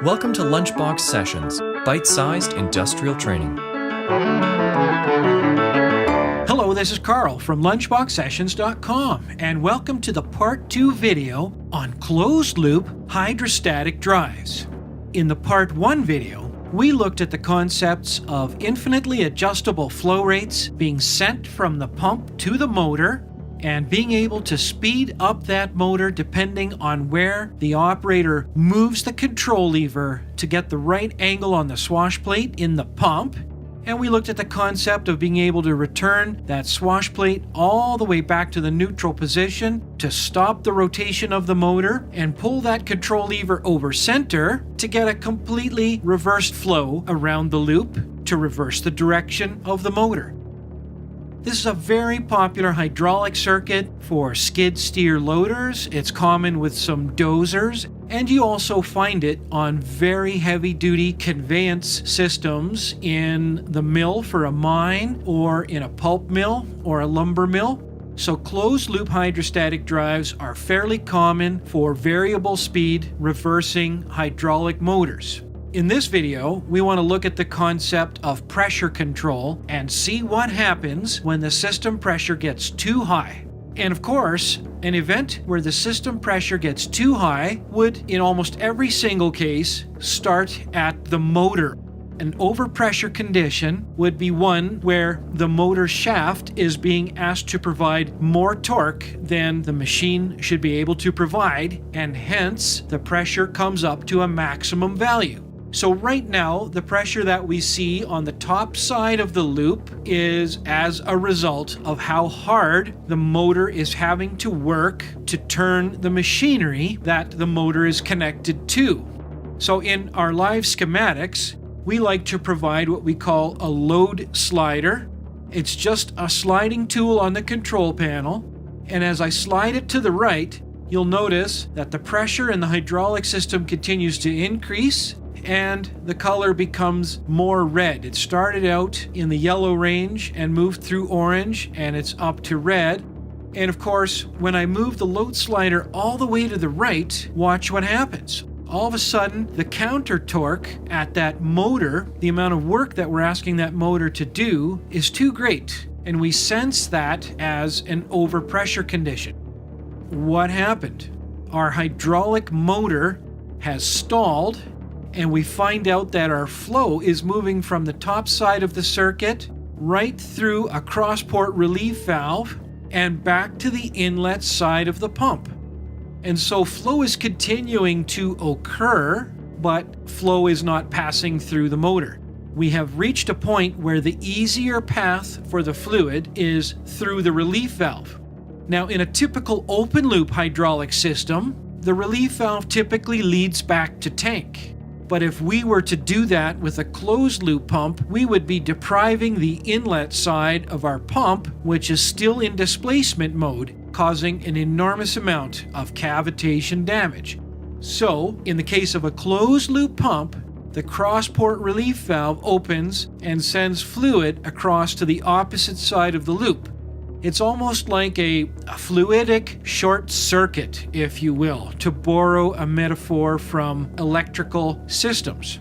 Welcome to Lunchbox Sessions, bite-sized industrial training. Hello, this is Carl from LunchboxSessions.com, and welcome to the Part 2 video on closed-loop hydrostatic drives. In the Part 1 video, we looked at the concepts of infinitely adjustable flow rates being sent from the pump to the motor, and being able to speed up that motor depending on where the operator moves the control lever to get the right angle on the swash plate in the pump. And we looked at the concept of being able to return that swash plate all the way back to the neutral position to stop the rotation of the motor and pull that control lever over center to get a completely reversed flow around the loop to reverse the direction of the motor. This is a very popular hydraulic circuit for skid steer loaders. It's common with some dozers, and you also find it on very heavy-duty conveyance systems in the mill for a mine, or in a pulp mill or a lumber mill. So closed-loop hydrostatic drives are fairly common for variable speed reversing hydraulic motors. In this video, we want to look at the concept of pressure control and see what happens when the system pressure gets too high. And of course, an event where the system pressure gets too high would, in almost every single case, start at the motor. An overpressure condition would be one where the motor shaft is being asked to provide more torque than the machine should be able to provide, and hence the pressure comes up to a maximum value. So right now, the pressure that we see on the top side of the loop is as a result of how hard the motor is having to work to turn the machinery that the motor is connected to. So in our live schematics, we like to provide what we call a load slider. It's just a sliding tool on the control panel, and as I slide it to the right, you'll notice that the pressure in the hydraulic system continues to increase, and the color becomes more red. It started out in the yellow range and moved through orange, and it's up to red. And of course, when I move the load slider all the way to the right, watch what happens. All of a sudden, the counter torque at that motor, the amount of work that we're asking that motor to do, is too great. And we sense that as an overpressure condition. What happened? Our hydraulic motor has stalled, and we find out that our flow is moving from the top side of the circuit right through a crossport relief valve and back to the inlet side of the pump. And so flow is continuing to occur, but flow is not passing through the motor. We have reached a point where the easier path for the fluid is through the relief valve. Now, in a typical open loop hydraulic system, the relief valve typically leads back to tank. But if we were to do that with a closed loop pump, we would be depriving the inlet side of our pump, which is still in displacement mode, causing an enormous amount of cavitation damage. So, in the case of a closed loop pump, the crossport relief valve opens and sends fluid across to the opposite side of the loop. It's almost like a fluidic short circuit, if you will, to borrow a metaphor from electrical systems.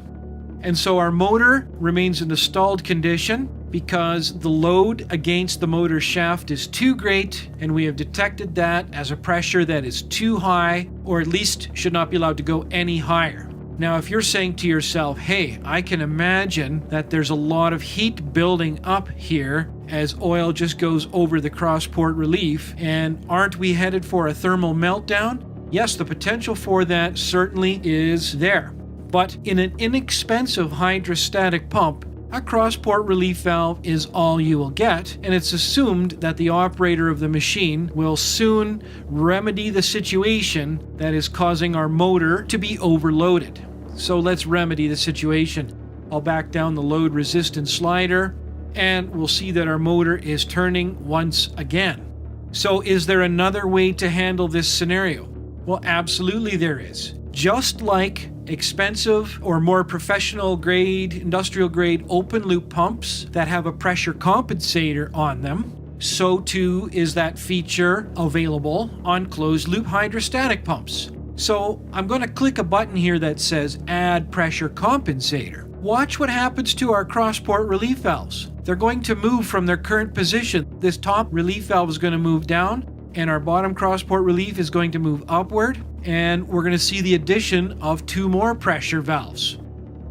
And so our motor remains in a stalled condition because the load against the motor shaft is too great, and we have detected that as a pressure that is too high, or at least should not be allowed to go any higher. Now, if you're saying to yourself, hey, I can imagine that there's a lot of heat building up here as oil just goes over the crossport relief, and aren't we headed for a thermal meltdown? Yes, the potential for that certainly is there. But in an inexpensive hydrostatic pump, a crossport relief valve is all you will get, and it's assumed that the operator of the machine will soon remedy the situation that is causing our motor to be overloaded. So let's remedy the situation. I'll back down the load resistance slider, and we'll see that our motor is turning once again. So is there another way to handle this scenario? Well, absolutely there is. Just like expensive or more professional grade, industrial grade open loop pumps that have a pressure compensator on them, so too is that feature available on closed loop hydrostatic pumps. So I'm going to click a button here that says Add Pressure Compensator. Watch what happens to our crossport relief valves. They're going to move from their current position. This top relief valve is going to move down, and our bottom crossport relief is going to move upward, and we're going to see the addition of 2 more pressure valves.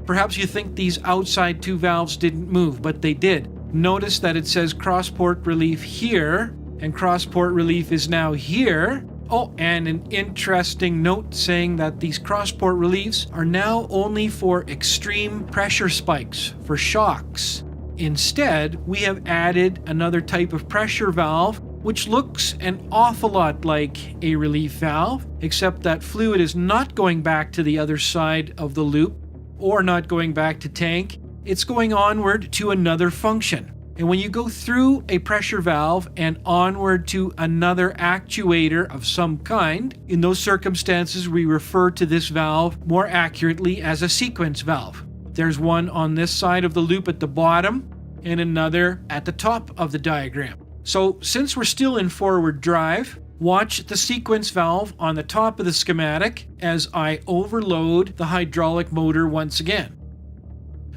Perhaps you think these outside 2 valves didn't move, but they did. Notice that it says crossport relief here, and crossport relief is now here. Oh, and an interesting note saying that these crossport reliefs are now only for extreme pressure spikes, for shocks. Instead, we have added another type of pressure valve, which looks an awful lot like a relief valve, except that fluid is not going back to the other side of the loop, or not going back to tank. It's going onward to another function. And when you go through a pressure valve and onward to another actuator of some kind, in those circumstances we refer to this valve more accurately as a sequence valve. There's one on this side of the loop at the bottom and another at the top of the diagram. So since we're still in forward drive, watch the sequence valve on the top of the schematic as I overload the hydraulic motor once again.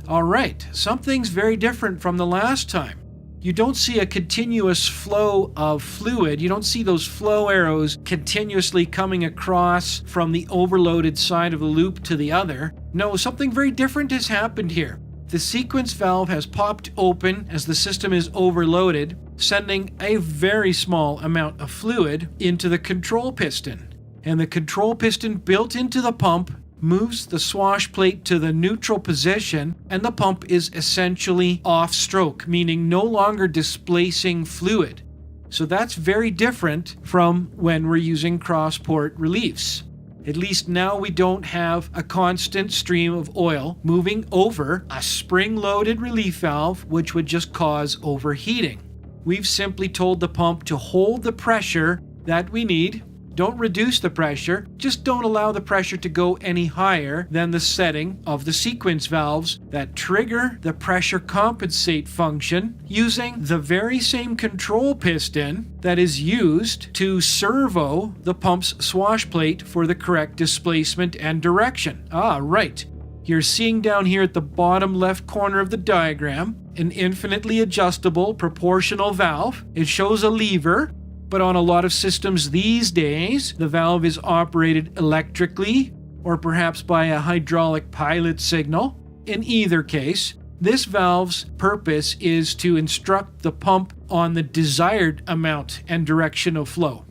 Alright, something's very different from the last time. You don't see a continuous flow of fluid. You don't see those flow arrows continuously coming across from the overloaded side of the loop to the other. No, something very different has happened here. The sequence valve has popped open as the system is overloaded, sending a very small amount of fluid into the control piston. And the control piston built into the pump moves the swash plate to the neutral position, and the pump is essentially off stroke, meaning no longer displacing fluid. So that's very different from when we're using crossport reliefs. At least now we don't have a constant stream of oil moving over a spring-loaded relief valve, which would just cause overheating. We've simply told the pump to hold the pressure that we need. Don't reduce the pressure, just don't allow the pressure to go any higher than the setting of the sequence valves that trigger the pressure compensate function using the very same control piston that is used to servo the pump's swash plate for the correct displacement and direction. Ah, right. You're seeing down here at the bottom left corner of the diagram an infinitely adjustable proportional valve. It shows a lever. But on a lot of systems these days, the valve is operated electrically or perhaps by a hydraulic pilot signal. In either case, this valve's purpose is to instruct the pump on the desired amount and direction of flow.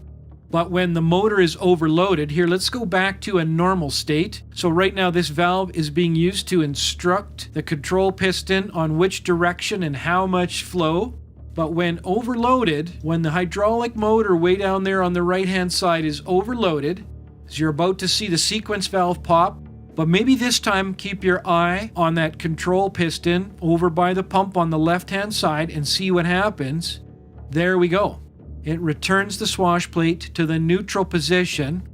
But when the motor is overloaded, here let's go back to a normal state. So right now this valve is being used to instruct the control piston on which direction and how much flow. But when overloaded, when the hydraulic motor way down there on the right-hand side is overloaded, as you're about to see the sequence valve pop, but maybe this time keep your eye on that control piston over by the pump on the left-hand side and see what happens. There we go. It returns the swash plate to the neutral position.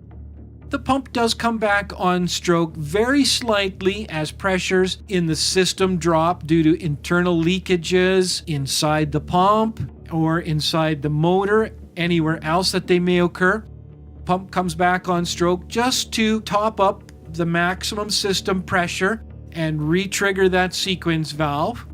The pump does come back on stroke very slightly as pressures in the system drop due to internal leakages inside the pump or inside the motor, anywhere else that they may occur. Pump comes back on stroke just to top up the maximum system pressure and re-trigger that sequence valve.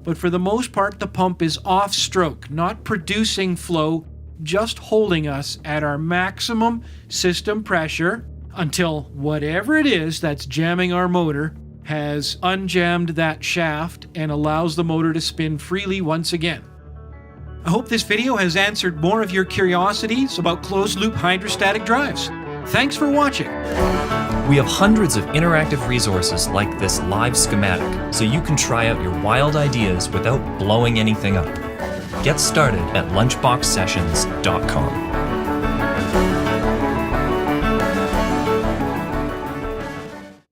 But for the most part, the pump is off stroke, not producing flow, just holding us at our maximum system pressure until whatever it is that's jamming our motor has unjammed that shaft and allows the motor to spin freely once again. I hope this video has answered more of your curiosities about closed-loop hydrostatic drives. Thanks for watching. We have hundreds of interactive resources like this live schematic, so you can try out your wild ideas without blowing anything up. Get started at lunchboxsessions.com.